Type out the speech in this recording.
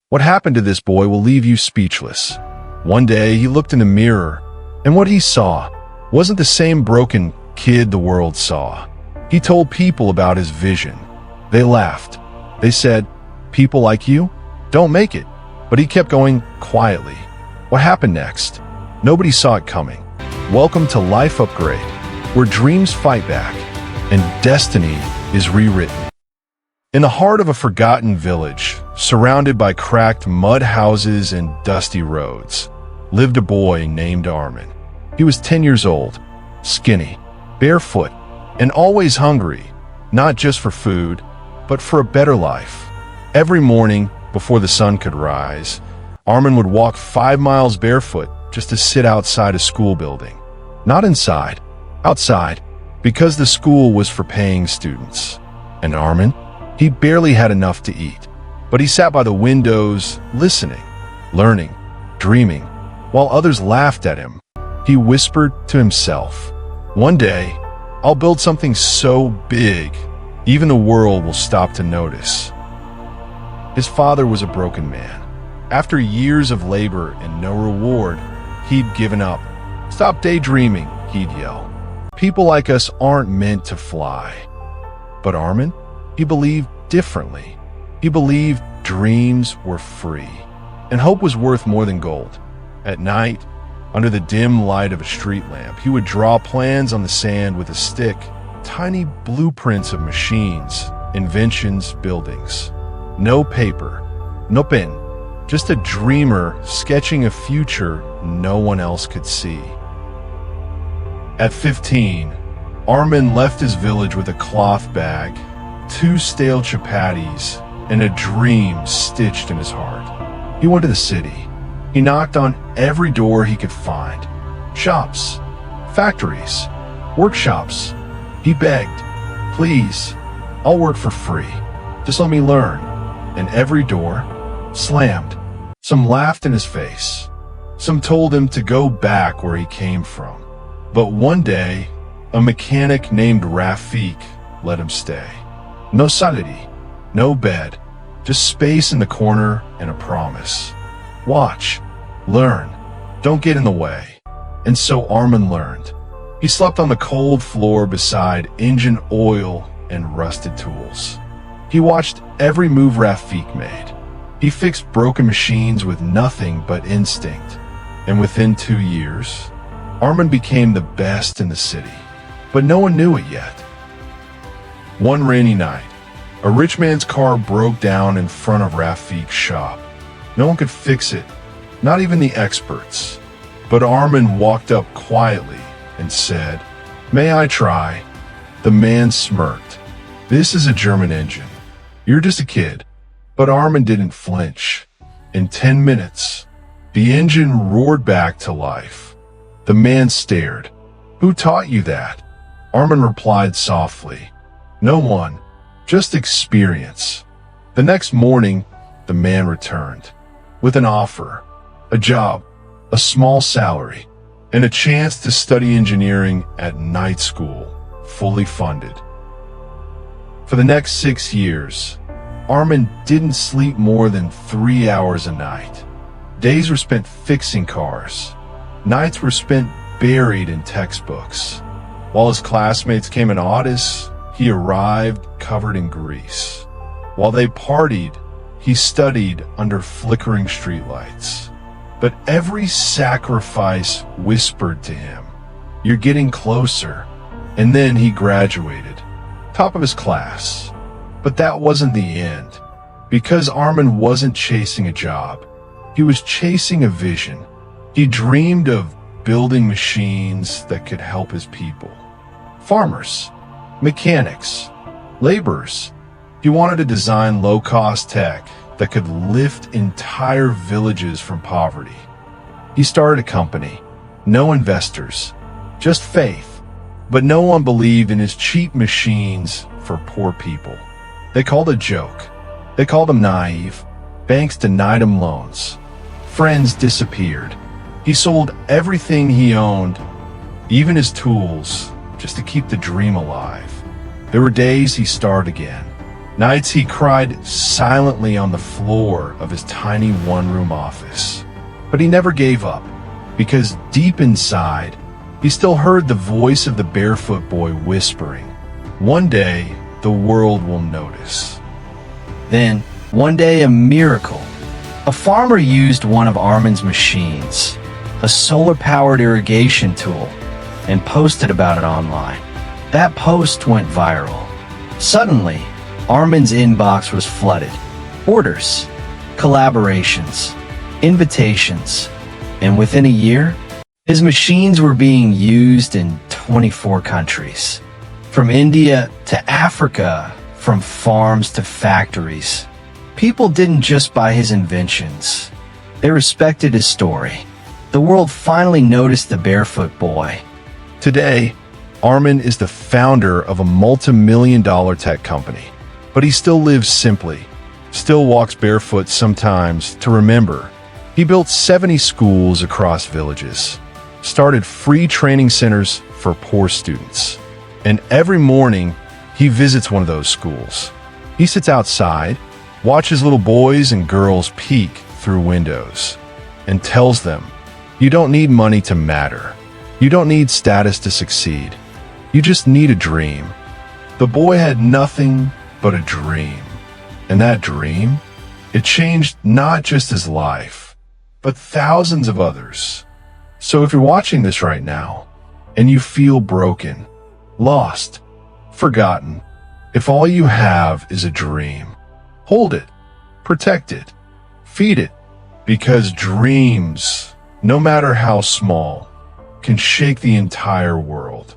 What happened to this boy will leave you speechless. One day, he looked in a mirror, and what he saw wasn't the same broken kid the world saw. He told people about his vision. They laughed. They said, "People like you don't make it." But he kept going quietly. What happened next? Nobody saw it coming. Welcome to Life Upgrade, where dreams fight back and destiny is rewritten. In the heart of a forgotten village, surrounded by cracked mud houses and dusty roads, lived a boy named Armin. He was 10 years old, skinny, barefoot, and always hungry, not just for food, but for a better life. Every morning, before the sun could rise, Armin would walk 5 miles barefoot just to sit outside a school building. Not inside, outside, because the school was for paying students. And Armin? He barely had enough to eat, but he sat by the windows, listening, learning, dreaming, while others laughed at him. He whispered to himself, "One day, I'll build something so big, even the world will stop to notice." His father was a broken man. After years of labor and no reward, he'd given up. "Stop daydreaming," he'd yell. "People like us aren't meant to fly." But Armin? He believed differently. He believed dreams were free, and hope was worth more than gold. At night, under the dim light of a street lamp, he would draw plans on the sand with a stick, tiny blueprints of machines, inventions, buildings. No paper, no pen, just a dreamer sketching a future no one else could see. At 15, Armin left his village with a cloth bag, 2 stale chapatis, and a dream stitched in his heart. He went to the city. He knocked on every door he could find. Shops, factories, workshops. He begged, "Please, I'll work for free. Just let me learn." And every door slammed. Some laughed in his face. Some told him to go back where he came from. But one day, a mechanic named Rafik let him stay. No salary, no bed, just space in the corner and a promise. Watch, learn, don't get in the way. And so Armin learned. He slept on the cold floor beside engine oil and rusted tools. He watched every move Rafik made. He fixed broken machines with nothing but instinct. And within 2 years, Armin became the best in the city. But no one knew it yet. One rainy night, a rich man's car broke down in front of Rafik's shop. No one could fix it, not even the experts. But Armin walked up quietly and said, "May I try?" The man smirked. "This is a German engine. You're just a kid." But Armin didn't flinch. In 10 minutes, the engine roared back to life. The man stared. "Who taught you that?" Armin replied softly, "No one, just experience." The next morning, the man returned with an offer, a job, a small salary, and a chance to study engineering at night school, fully funded. For the next 6 years, Armin didn't sleep more than 3 hours a night. Days were spent fixing cars. Nights were spent buried in textbooks. While his classmates came in August, he arrived covered in grease. While they partied, he studied under flickering streetlights. But every sacrifice whispered to him, "You're getting closer." And then he graduated, top of his class. But that wasn't the end, because Armin wasn't chasing a job. He was chasing a vision. He dreamed of building machines that could help his people. Farmers, mechanics, laborers. He wanted to design low-cost tech that could lift entire villages from poverty. He started a company. No investors, just faith. But no one believed in his cheap machines for poor people. They called it a joke. They called him naive. Banks denied him loans. Friends disappeared. He sold everything he owned, even his tools, just to keep the dream alive. There were days he started again. Nights he cried silently on the floor of his tiny one-room office. But he never gave up, because deep inside, he still heard the voice of the barefoot boy whispering, "One day, the world will notice." Then, one day, a miracle. A farmer used one of Armin's machines, a solar-powered irrigation tool, and posted about it online. That post went viral. Suddenly, Armin's inbox was flooded. Orders, collaborations, invitations, and within a year, his machines were being used in 24 countries. From India to Africa, from farms to factories. People didn't just buy his inventions. They respected his story. The world finally noticed the barefoot boy. Today, Armin is the founder of a multi-million-dollar tech company. But he still lives simply, still walks barefoot sometimes to remember. He built 70 schools across villages, started free training centers for poor students. And every morning, he visits one of those schools. He sits outside, watches little boys and girls peek through windows, and tells them, "You don't need money to matter. You don't need status to succeed. You just need a dream." The boy had nothing but a dream. And that dream, it changed not just his life, but thousands of others. So if you're watching this right now, and you feel broken, lost, forgotten, if all you have is a dream, hold it, protect it, feed it, because dreams, no matter how small, can shake the entire world.